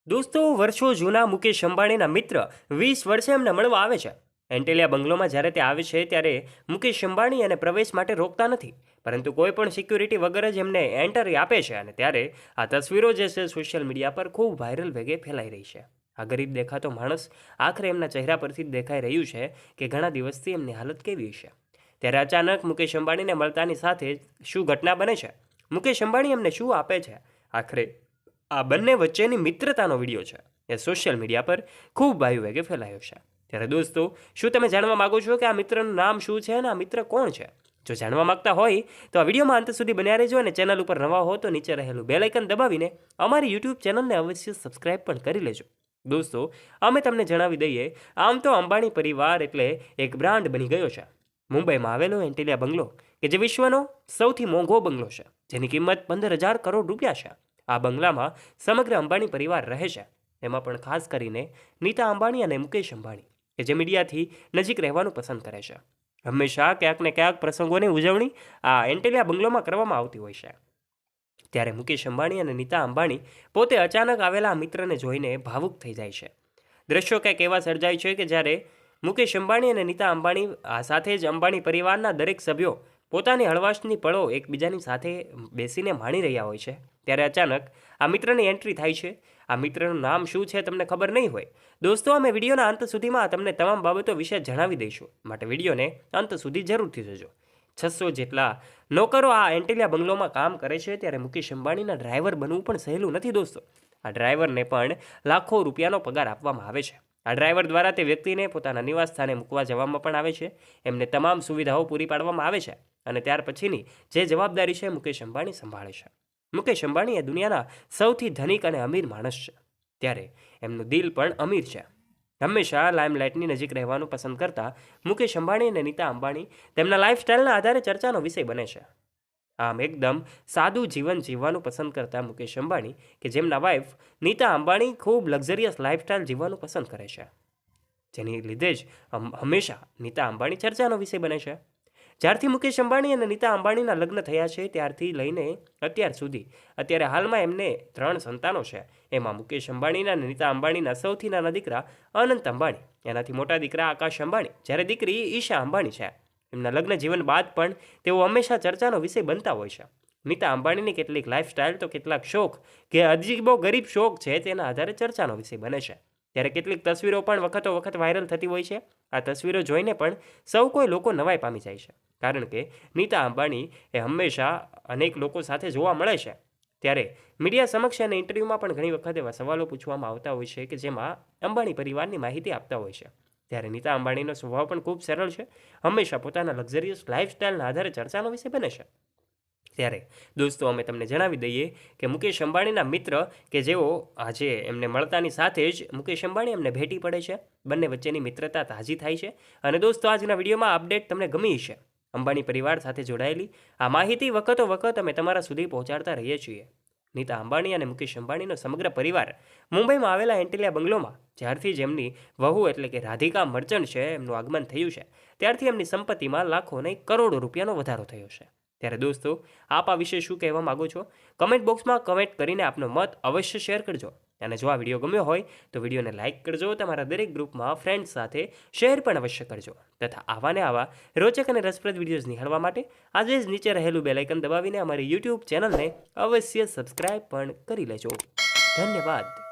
દોસ્તો, વર્ષો જૂના મુકેશ અંબાણીના મિત્ર 20 વર્ષે એમને મળવા આવે છે. એન્ટેલિયા બંગલોમાં જ્યારે તે આવે છે ત્યારે મુકેશ અંબાણી એને પ્રવેશ માટે રોકતા નથી, પરંતુ કોઈ પણ સિક્યુરિટી વગર જ એમને એન્ટ્રી આપે છે. અને ત્યારે આ તસવીરો જે છે સોશિયલ મીડિયા પર ખૂબ વાયરલ વેગે ફેલાઈ રહી છે. આ ગરીબ દેખાતો માણસ આખરે એમના ચહેરા પરથી જ દેખાઈ રહ્યું છે કે ઘણા દિવસથી એમની હાલત કેવી છે. ત્યારે અચાનક મુકેશ અંબાણીને મળતાની સાથે જ શું ઘટના બને છે, મુકેશ અંબાણી એમને શું આપે છે, આખરે આ બંને વચ્ચેની મિત્રતાનો વિડીયો છે એ સોશિયલ મીડિયા પર ખૂબ વાયુ વેગે ફેલાયો છે. ત્યારે દોસ્તો, શું તમે જાણવા માગો છો કે આ મિત્રનું નામ શું છે અને આ મિત્ર કોણ છે? જો જાણવા માંગતા હોય તો આ વિડીયોમાં અંત સુધી બન્યા રહેજો અને ચેનલ ઉપર નવા હો તો નીચે રહેલું બેલ આઇકન દબાવીને અમારી યુટ્યુબ ચેનલને અવશ્ય સબસ્ક્રાઇબ પણ કરી લેજો. દોસ્તો, અમે તમને જણાવી દઈએ, આમ તો અંબાણી પરિવાર એટલે એક બ્રાન્ડ બની ગયો છે. મુંબઈમાં આવેલો એન્ટેલિયા બંગલો કે જે વિશ્વનો સૌથી મોંઘો બંગલો છે, જેની કિંમત 15,000 કરોડ રૂપિયા છે. આ બંગલામાં સમગ્ર અંબાણી પરિવાર રહે છે. એમાં પણ ખાસ કરીને નીતા અંબાણી અને મુકેશ અંબાણી કે જે મીડિયાથી નજીક રહેવાનું પસંદ કરે છે. હંમેશા ક્યાંક ને ક્યાંક પ્રસંગોની ઉજવણી આ એન્ટેલિયા બંગલોમાં કરવામાં આવતી હોય છે. ત્યારે મુકેશ અંબાણી અને નીતા અંબાણી પોતે અચાનક આવેલા આ મિત્રને જોઈને ભાવુક થઈ જાય છે. દ્રશ્યો કંઈક એવા સર્જાય છે કે જ્યારે મુકેશ અંબાણી અને નીતા અંબાણી આ સાથે જ અંબાણી પરિવારના દરેક સભ્યો પોતાની હળવાશની પળો એકબીજાની સાથે બેસીને માણી રહ્યા હોય છે. ત્યારે અચાનક આ મિત્રની એન્ટ્રી થાય છે. આ મિત્રનું નામ શું છે તમને ખબર નહીં હોય. દોસ્તો, અમે વિડીયોના અંત સુધીમાં તમને તમામ બાબતો વિશે જણાવી દઈશું, માટે વિડીયોને અંત સુધી જરૂરથી જોજો. 600 જેટલા નોકરો આ એન્ટેલિયા બંગલોમાં કામ કરે છે. ત્યારે મુકેશ અંબાણીના ડ્રાઈવર બનવું પણ સહેલું નથી દોસ્તો. આ ડ્રાઈવરને પણ લાખો રૂપિયાનો પગાર આપવામાં આવે છે. આ ડ્રાઈવર દ્વારા તે વ્યક્તિને પોતાના નિવાસ સ્થાને મૂકવા જવામાં પણ આવે છે. એમને તમામ સુવિધાઓ પૂરી પાડવામાં આવે છે અને ત્યાર પછીની જે જવાબદારી છે મુકેશ અંબાણી સંભાળે છે. મુકેશ અંબાણી એ દુનિયાના સૌથી ધનિક અને અમીર માણસ છે. ત્યારે એમનું દિલ પણ અમીર છે. હંમેશા લાઇમલાઇટની નજીક રહેવાનું પસંદ કરતા મુકેશ અંબાણી અને નીતા અંબાણી તેમના લાઇફસ્ટાઇલના આધારે ચર્ચાનો વિષય બને છે. આમ એકદમ સાદું જીવન જીવવાનું પસંદ કરતા મુકેશ અંબાણી કે જેમના વાઇફ નીતા અંબાણી ખૂબ લક્ઝરિયસ લાઇફસ્ટાઇલ જીવવાનું પસંદ કરે છે, જેની લીધે જ હંમેશા નીતા અંબાણી ચર્ચાનો વિષય બને છે. જ્યારથી મુકેશ અંબાણી અને નીતા અંબાણીના લગ્ન થયા છે ત્યારથી લઈને અત્યાર સુધી અત્યારે હાલમાં એમને 3 સંતાનો છે. એમાં મુકેશ અંબાણીના અને નીતા અંબાણીના સૌથી નાના દીકરા અનંત અંબાણી, એનાથી મોટા દીકરા આકાશ અંબાણી, જ્યારે દીકરી ઈશા અંબાણી છે. એમના લગ્ન જીવન બાદ પણ તેઓ હંમેશા ચર્ચાનો વિષય બનતા હોય છે. નીતા અંબાણીની કેટલીક લાઇફસ્ટાઇલ તો કેટલાક શોખ કે અજીબો ગરીબ શોખ છે તેના આધારે ચર્ચાનો વિષય બને છે. ત્યારે કેટલીક તસવીરો પણ વખતો વખત વાયરલ થતી હોય છે. આ તસવીરો જોઈને પણ સૌ કોઈ લોકો નવાઈ પામી જાય છે, કારણ કે નીતા અંબાણી એ હંમેશા અનેક લોકો સાથે જોવા મળે છે. ત્યારે મીડિયા સમક્ષ અને ઇન્ટરવ્યૂમાં પણ ઘણી વખત એવા સવાલો પૂછવામાં આવતા હોય છે કે જેમાં અંબાણી પરિવારની માહિતી આપતા હોય છે. ત્યારે નીતા અંબાણીનો સ્વભાવ પણ ખૂબ સરળ છે. હંમેશા પોતાના લક્ઝરિયસ લાઇફસ્ટાઇલના આધારે ચર્ચાનો વિષય બને છે. ત્યારે દોસ્તો, અમે તમને જણાવી દઈએ કે મુકેશ અંબાણીના મિત્ર કે જેઓ આજે એમને મળતાની સાથે જ મુકેશ અંબાણી એમને ભેટી પડે છે. બંને વચ્ચેની મિત્રતા તાજી થાય છે. અને દોસ્તો, આજના વિડીયોમાં અપડેટ તમને ગમી છે. અંબાણી પરિવાર સાથે જોડાયેલી આ માહિતી વખતો વખત અમે તમારા સુધી પહોંચાડતા રહીએ છીએ. નીતા અંબાણી અને મુકેશ અંબાણીનો સમગ્ર પરિવાર મુંબઈમાં આવેલા એન્ટેલિયા બંગલોમાં જ્યારથી જ એમની વહુ એટલે કે રાધિકા મર્ચન્ટ છે એમનું આગમન થયું છે, ત્યારથી એમની સંપત્તિમાં લાખો નહીં કરોડો રૂપિયાનો વધારો થયો છે. ત્યારે દોસ્તો, આપ આ વિશે શું કહેવા માગો છો? કમેન્ટ બોક્સમાં કમેન્ટ કરીને આપનો મત અવશ્ય શેર કરજો. અને જો આ વિડીયો ગમ્યો હોય તો વિડીયોને લાઇક કરજો, તમારા દરેક ગ્રુપમાં ફ્રેન્ડ્સ સાથે શેર પણ અવશ્ય કરજો. તથા આવા ને આવા રોચક અને રસપ્રદ વિડીયોઝ નિહાળવા માટે આજે જ નીચે રહેલું બેલ આઇકન દબાવીને અમારી યુટ્યુબ ચેનલને અવશ્ય સબસ્ક્રાઇબ પણ કરી લેજો. ધન્યવાદ.